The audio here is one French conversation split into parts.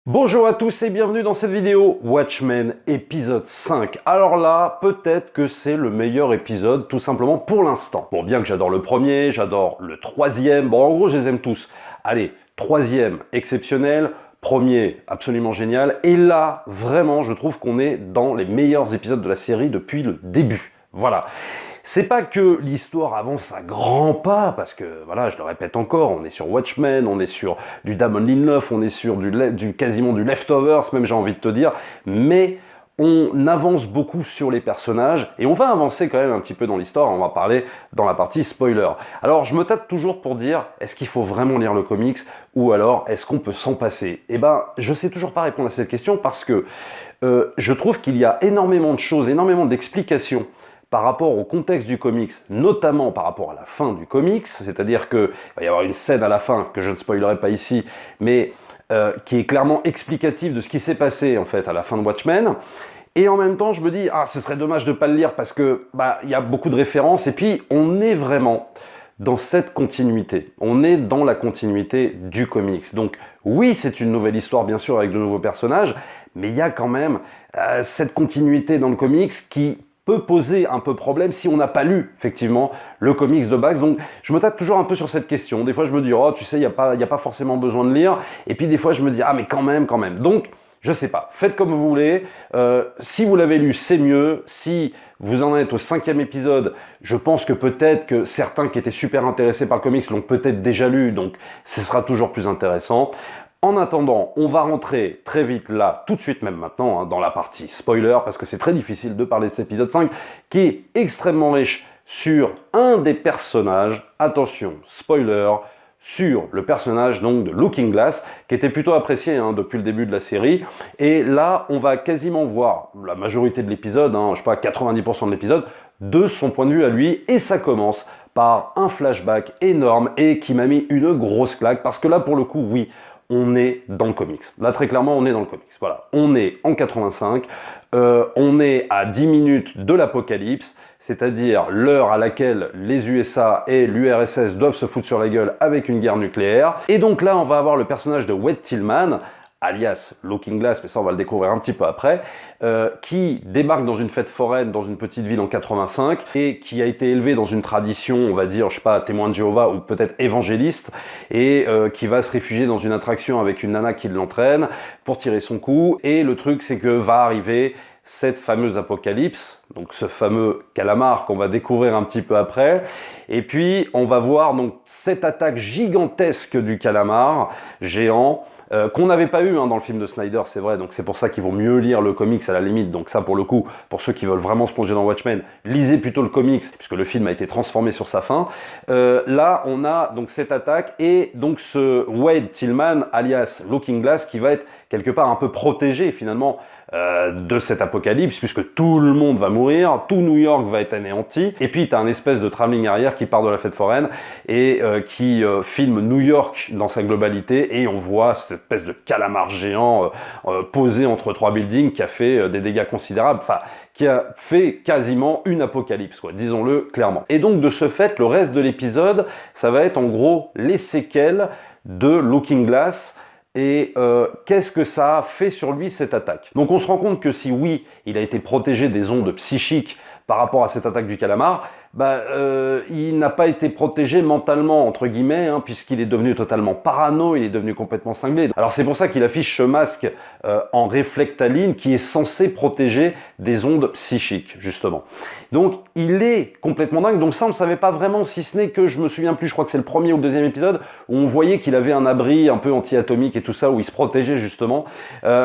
Bonjour à tous et bienvenue dans cette vidéo Watchmen épisode 5. Alors là, peut-être que c'est le meilleur épisode tout simplement pour l'instant. Bon, bien que j'adore le premier, j'adore le troisième, bon en gros je les aime tous. Allez, troisième exceptionnel, premier absolument génial, et là vraiment je trouve qu'on est dans les meilleurs épisodes de la série depuis le début. Voilà. C'est pas que l'histoire avance à grands pas, parce que, voilà, je le répète encore, on est sur Watchmen, on est sur du Damon Lindelof, on est sur quasiment du Leftovers, même j'ai envie de te dire, mais on avance beaucoup sur les personnages, et on va avancer quand même un petit peu dans l'histoire, on va parler dans la partie spoiler. Alors, je me tâte toujours pour dire, est-ce qu'il faut vraiment lire le comics, ou alors, est-ce qu'on peut s'en passer? Eh ben, je sais toujours pas répondre à cette question, parce que je trouve qu'il y a énormément de choses, énormément d'explications par rapport au contexte du comics, notamment par rapport à la fin du comics, c'est-à-dire qu'il va y avoir une scène à la fin, que je ne spoilerai pas ici, mais qui est clairement explicative de ce qui s'est passé en fait à la fin de Watchmen. Et en même temps, je me dis, ah, ce serait dommage de ne pas le lire parce que il y a beaucoup de références, et puis on est vraiment dans cette continuité. On est dans la continuité du comics. Donc oui, c'est une nouvelle histoire, bien sûr, avec de nouveaux personnages, mais il y a quand même cette continuité dans le comics qui peut poser un peu problème si on n'a pas lu, effectivement, le comics de base. Donc, je me tape toujours un peu sur cette question. Des fois, je me dis, oh, tu sais, il n'y a pas forcément besoin de lire. Et puis, des fois, je me dis, ah, mais quand même, quand même. Donc, je sais pas. Faites comme vous voulez. Si vous l'avez lu, c'est mieux. Si vous en êtes au 5e épisode, je pense que peut-être que certains qui étaient super intéressés par le comics l'ont peut-être déjà lu. Donc, ce sera toujours plus intéressant. En attendant, on va rentrer très vite là, tout de suite même maintenant, hein, dans la partie spoiler, parce que c'est très difficile de parler de cet épisode 5, qui est extrêmement riche sur un des personnages, attention, spoiler, sur le personnage donc de Looking Glass, qui était plutôt apprécié hein, depuis le début de la série. Et là, on va quasiment voir la majorité de l'épisode, hein, je sais pas, 90% de l'épisode, de son point de vue à lui, et ça commence par un flashback énorme et qui m'a mis une grosse claque, parce que là, pour le coup, oui, on est dans le comics. Là, très clairement, on est dans le comics. Voilà, on est en 85, on est à 10 minutes de l'apocalypse, c'est-à-dire l'heure à laquelle les USA et l'URSS doivent se foutre sur la gueule avec une guerre nucléaire. Et donc là, on va avoir le personnage de Wade Tillman, alias Looking Glass, mais ça on va le découvrir un petit peu après, qui débarque dans une fête foraine dans une petite ville en 85 et qui a été élevé dans une tradition, on va dire, je sais pas, témoin de Jéhovah ou peut-être évangéliste, et qui va se réfugier dans une attraction avec une nana qui l'entraîne pour tirer son coup. Et le truc, c'est que va arriver cette fameuse apocalypse, donc ce fameux calamar qu'on va découvrir un petit peu après, et puis on va voir donc cette attaque gigantesque du calamar géant, qu'on n'avait pas eu hein, dans le film de Snyder, c'est vrai, donc c'est pour ça qu'il vaut mieux lire le comics à la limite. Donc ça, pour le coup, pour ceux qui veulent vraiment se plonger dans Watchmen, lisez plutôt le comics, puisque le film a été transformé sur sa fin. Là, on a donc cette attaque, et donc ce Wade Tillman, alias Looking Glass, qui va être quelque part un peu protégé finalement de cette apocalypse, puisque tout le monde va mourir, tout New York va être anéanti, et puis tu as un espèce de travelling arrière qui part de la fête foraine et qui filme New York dans sa globalité, et on voit cette espèce de calamar géant posé entre trois buildings qui a fait des dégâts considérables, enfin qui a fait quasiment une apocalypse, quoi, disons-le clairement. Et donc de ce fait, le reste de l'épisode, ça va être en gros les séquelles de Looking Glass. Et qu'est-ce que ça a fait sur lui, cette attaque? Donc on se rend compte que si oui, il a été protégé des ondes psychiques par rapport à cette attaque du calamar, il n'a pas été protégé mentalement, entre guillemets, hein, puisqu'il est devenu totalement parano, il est devenu complètement cinglé. Alors c'est pour ça qu'il affiche ce masque en réflectaline qui est censé protéger des ondes psychiques, justement. Donc il est complètement dingue, donc ça on ne savait pas vraiment, si ce n'est que je me souviens plus, je crois que c'est le premier ou le deuxième épisode, où on voyait qu'il avait un abri un peu anti-atomique et tout ça, où il se protégeait justement,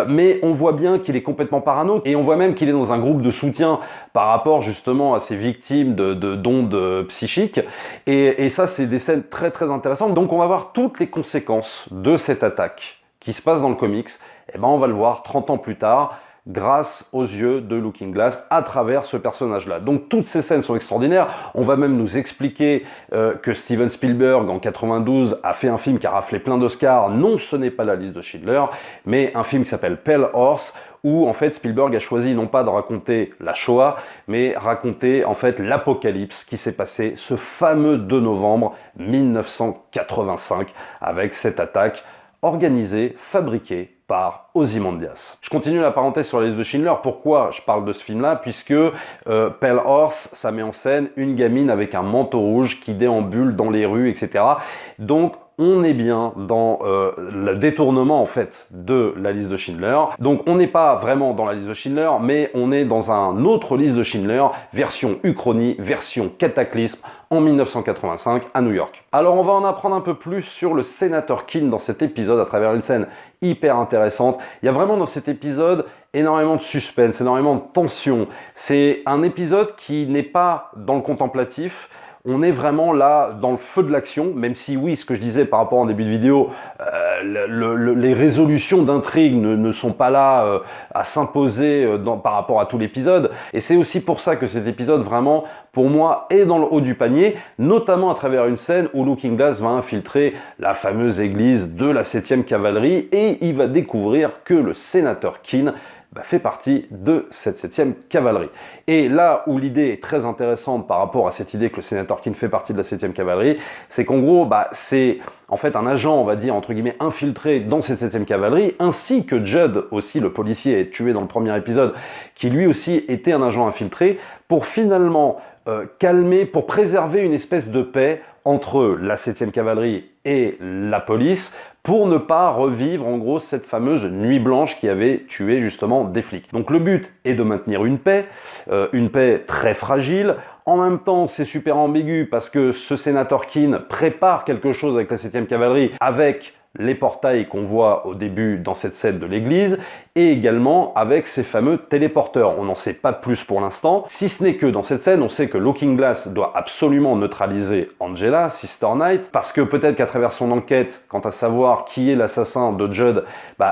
mais on voit bien qu'il est complètement parano, et on voit même qu'il est dans un groupe de soutien par rapport justement à ces victimes d'ondes psychiques, et ça c'est des scènes très très intéressantes. Donc on va voir toutes les conséquences de cette attaque qui se passe dans le comics, et on va le voir 30 ans plus tard, grâce aux yeux de Looking Glass à travers ce personnage-là. Donc toutes ces scènes sont extraordinaires. On va même nous expliquer que Steven Spielberg en 92 a fait un film qui a raflé plein d'Oscars. Non, ce n'est pas La liste de Schindler, mais un film qui s'appelle Pale Horse, où en fait Spielberg a choisi non pas de raconter la Shoah, mais raconter en fait l'apocalypse qui s'est passé ce fameux 2 novembre 1985 avec cette attaque organisée, fabriquée par Ozymandias. Je continue la parenthèse sur la liste de Schindler. Pourquoi je parle de ce film-là? Puisque Pale Horse, ça met en scène une gamine avec un manteau rouge qui déambule dans les rues, etc. Donc, on est bien dans le détournement en fait de la liste de Schindler. Donc on n'est pas vraiment dans la liste de Schindler, mais on est dans un autre liste de Schindler, version Uchronie, version Cataclysme, en 1985 à New York. Alors on va en apprendre un peu plus sur le sénateur Keane dans cet épisode à travers une scène hyper intéressante. Il y a vraiment dans cet épisode énormément de suspense, énormément de tension. C'est un épisode qui n'est pas dans le contemplatif. On est vraiment là dans le feu de l'action, même si oui, ce que je disais par rapport en début de vidéo, les résolutions d'intrigue ne sont pas là à s'imposer par rapport à tout l'épisode. Et c'est aussi pour ça que cet épisode vraiment, pour moi, est dans le haut du panier, notamment à travers une scène où Looking Glass va infiltrer la fameuse église de la 7e cavalerie et il va découvrir que le sénateur Keane fait partie de cette 7e cavalerie. Et là où l'idée est très intéressante par rapport à cette idée que le sénateur Keane fait partie de la 7e cavalerie, c'est qu'en gros, c'est en fait un agent, on va dire, entre guillemets, infiltré dans cette 7e cavalerie, ainsi que Judd, aussi le policier est tué dans le premier épisode, qui lui aussi était un agent infiltré, pour finalement calmer, pour préserver une espèce de paix entre la 7e cavalerie et la police, pour ne pas revivre en gros cette fameuse nuit blanche qui avait tué justement des flics. Donc le but est de maintenir une paix très fragile. En même temps, c'est super ambigu parce que ce sénateur Keane prépare quelque chose avec la 7e cavalerie, avec les portails qu'on voit au début dans cette scène de l'église, et également avec ces fameux téléporteurs. On n'en sait pas plus pour l'instant, si ce n'est que dans cette scène, on sait que Looking Glass doit absolument neutraliser Angela, Sister Night, parce que peut-être qu'à travers son enquête, quant à savoir qui est l'assassin de Judd,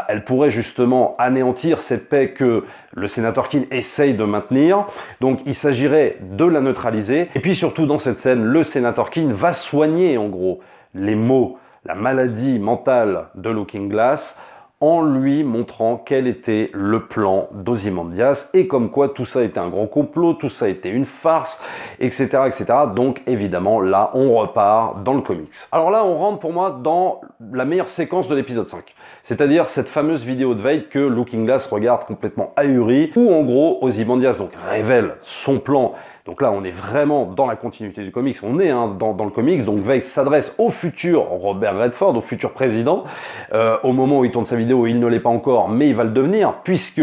elle pourrait justement anéantir cette paix que le sénateur Keane essaye de maintenir. Donc il s'agirait de la neutraliser. Et puis surtout dans cette scène, le sénateur Keane va soigner en gros les maux, la maladie mentale de Looking Glass, en lui montrant quel était le plan d'Ozymandias et comme quoi tout ça était un gros complot, tout ça était une farce, etc., etc. Donc évidemment, là, on repart dans le comics. Alors là, on rentre pour moi dans la meilleure séquence de l'épisode 5. C'est-à-dire cette fameuse vidéo de Veidt que Looking Glass regarde complètement ahuri, où en gros, Ozymandias donc révèle son plan. Donc là, on est vraiment dans la continuité du comics, on est dans le comics, donc Veidt s'adresse au futur Robert Redford, au futur président, au moment où il tourne sa vidéo, il ne l'est pas encore, mais il va le devenir, puisque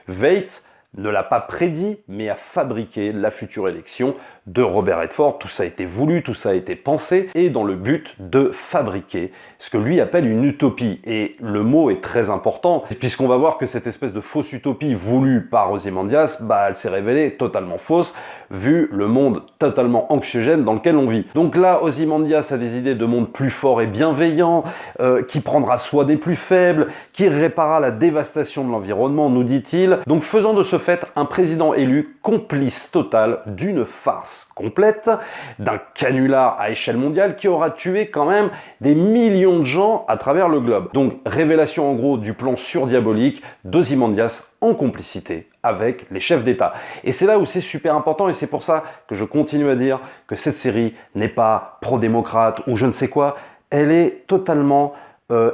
Veidt ne l'a pas prédit, mais a fabriqué la future élection de Robert Redford. Tout ça a été voulu, tout ça a été pensé, et dans le but de fabriquer ce que lui appelle une utopie. Et le mot est très important, puisqu'on va voir que cette espèce de fausse utopie voulue par Ozymandias, elle s'est révélée totalement fausse, vu le monde totalement anxiogène dans lequel on vit. Donc là, Ozymandias a des idées de monde plus fort et bienveillant, qui prendra soin des plus faibles, qui réparera la dévastation de l'environnement, nous dit-il. Donc faisant de ce fait un président élu complice total d'une farce complète, d'un canular à échelle mondiale qui aura tué quand même des millions de gens à travers le globe. Donc révélation en gros du plan surdiabolique d'Ozymandias en complicité avec les chefs d'État. Et c'est là où c'est super important et c'est pour ça que je continue à dire que cette série n'est pas pro-démocrate ou je ne sais quoi, elle est totalement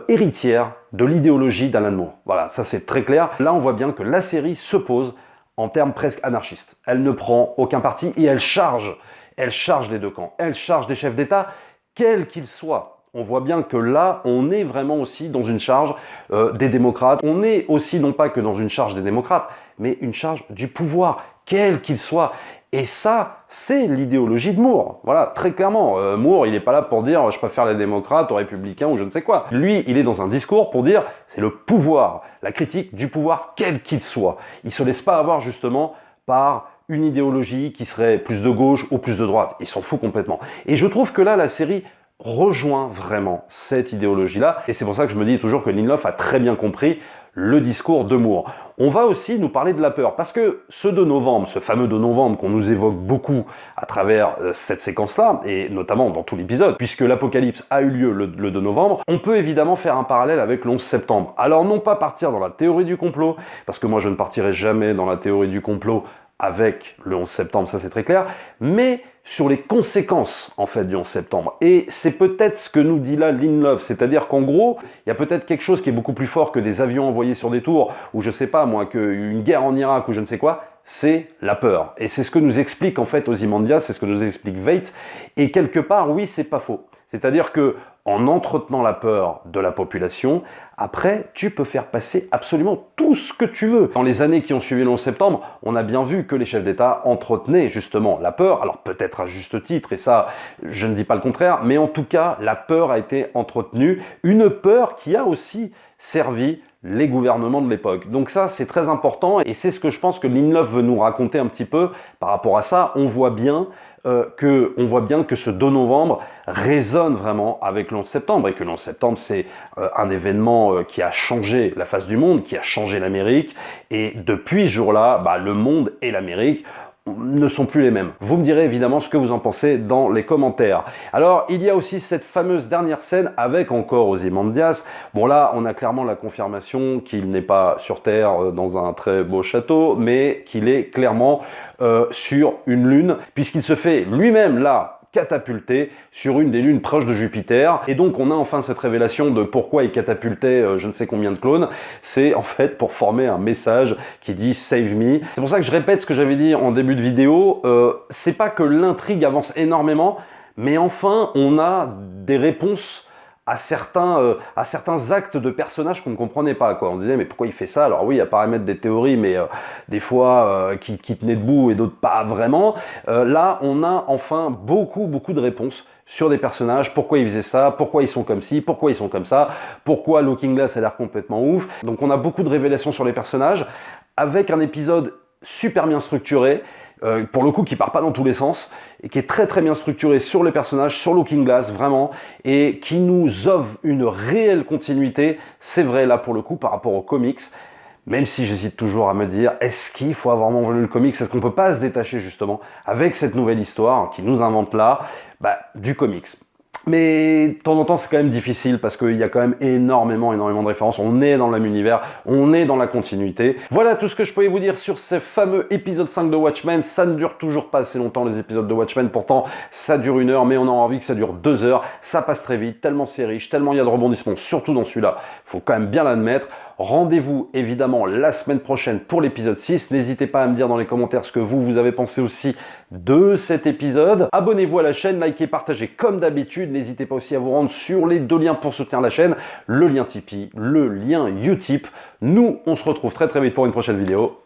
héritière de l'idéologie d'Alan Moore. Voilà, ça c'est très clair. Là on voit bien que la série se pose en termes presque anarchistes. Elle ne prend aucun parti et elle charge les deux camps. Elle charge des chefs d'État, quels qu'ils soient. On voit bien que là, on est vraiment aussi dans une charge des démocrates. On est aussi non pas que dans une charge des démocrates, mais une charge du pouvoir, quel qu'il soit. Et ça, c'est l'idéologie de Moore. Voilà, très clairement. Moore, il n'est pas là pour dire « je préfère les démocrates aux républicains » ou je ne sais quoi. Lui, il est dans un discours pour dire « c'est le pouvoir, la critique du pouvoir, quel qu'il soit ». Il ne se laisse pas avoir justement par une idéologie qui serait plus de gauche ou plus de droite. Il s'en fout complètement. Et je trouve que là, la série rejoint vraiment cette idéologie-là. Et c'est pour ça que je me dis toujours que Lindelof a très bien compris le discours de Moore. On va aussi nous parler de la peur, parce que ce 2 novembre, ce fameux 2 novembre qu'on nous évoque beaucoup à travers cette séquence-là, et notamment dans tout l'épisode, puisque l'apocalypse a eu lieu le 2 novembre, on peut évidemment faire un parallèle avec le 11 septembre. Alors non pas partir dans la théorie du complot, parce que moi je ne partirai jamais dans la théorie du complot avec le 11 septembre, ça c'est très clair, mais sur les conséquences en fait du 11 septembre. Et c'est peut-être ce que nous dit là Lindelof, c'est-à-dire qu'en gros, il y a peut-être quelque chose qui est beaucoup plus fort que des avions envoyés sur des tours, ou je sais pas moi, qu'une guerre en Irak ou je ne sais quoi, c'est la peur. Et c'est ce que nous explique en fait Ozymandias, c'est ce que nous explique Veidt, et quelque part, oui, c'est pas faux. C'est-à-dire que en entretenant la peur de la population, après, tu peux faire passer absolument tout ce que tu veux. Dans les années qui ont suivi le 11 septembre, on a bien vu que les chefs d'État entretenaient justement la peur, alors peut-être à juste titre, et ça, je ne dis pas le contraire, mais en tout cas, la peur a été entretenue, une peur qui a aussi servi les gouvernements de l'époque. Donc ça, c'est très important, et c'est ce que je pense que Lindelof veut nous raconter un petit peu par rapport à ça. On voit bien que ce 2 novembre résonne vraiment avec le 11 septembre, et que le 11 septembre, c'est un événement qui a changé la face du monde, qui a changé l'Amérique, et depuis ce jour-là, le monde et l'Amérique ne sont plus les mêmes. Vous me direz évidemment ce que vous en pensez dans les commentaires. Alors, il y a aussi cette fameuse dernière scène avec encore Ozymandias. Bon là, on a clairement la confirmation qu'il n'est pas sur Terre dans un très beau château, mais qu'il est clairement sur une lune, puisqu'il se fait lui-même là catapulté sur une des lunes proches de Jupiter. Et donc on a enfin cette révélation de pourquoi il catapultait je ne sais combien de clones. C'est en fait pour former un message qui dit « Save me ». C'est pour ça que je répète ce que j'avais dit en début de vidéo. C'est pas que l'intrigue avance énormément, mais enfin on a des réponses à certains actes de personnages qu'on ne comprenait pas, quoi. On disait mais pourquoi il fait ça? Alors oui, à part émettre des théories, mais des fois qui tenaient debout et d'autres pas vraiment. Là, on a enfin beaucoup de réponses sur des personnages, pourquoi ils faisaient ça, pourquoi ils sont comme ci, pourquoi ils sont comme ça, pourquoi Looking Glass a l'air complètement ouf. Donc on a beaucoup de révélations sur les personnages, avec un épisode super bien structuré, pour le coup qui part pas dans tous les sens, et qui est très bien structuré sur les personnages, sur Looking Glass, vraiment, et qui nous offre une réelle continuité, c'est vrai là pour le coup par rapport aux comics, même si j'hésite toujours à me dire, est-ce qu'il faut avoir vraiment lu le comics? Est-ce qu'on peut pas se détacher justement, avec cette nouvelle histoire qui nous invente là, du comics? Mais de temps en temps, c'est quand même difficile parce qu'il y a quand même énormément de références. On est dans le même univers, on est dans la continuité. Voilà tout ce que je pouvais vous dire sur ce fameux épisode 5 de Watchmen. Ça ne dure toujours pas assez longtemps les épisodes de Watchmen. Pourtant, ça dure 1 heure, mais on a envie que ça dure 2 heures. Ça passe très vite, tellement c'est riche, tellement il y a de rebondissements, surtout dans celui-là. Faut quand même bien l'admettre. Rendez-vous évidemment la semaine prochaine pour l'épisode 6. N'hésitez pas à me dire dans les commentaires ce que vous avez pensé aussi de cet épisode. Abonnez-vous à la chaîne, likez, partagez comme d'habitude. N'hésitez pas aussi à vous rendre sur les 2 liens pour soutenir la chaîne, le lien Tipeee, le lien Utip. Nous, on se retrouve très vite pour une prochaine vidéo.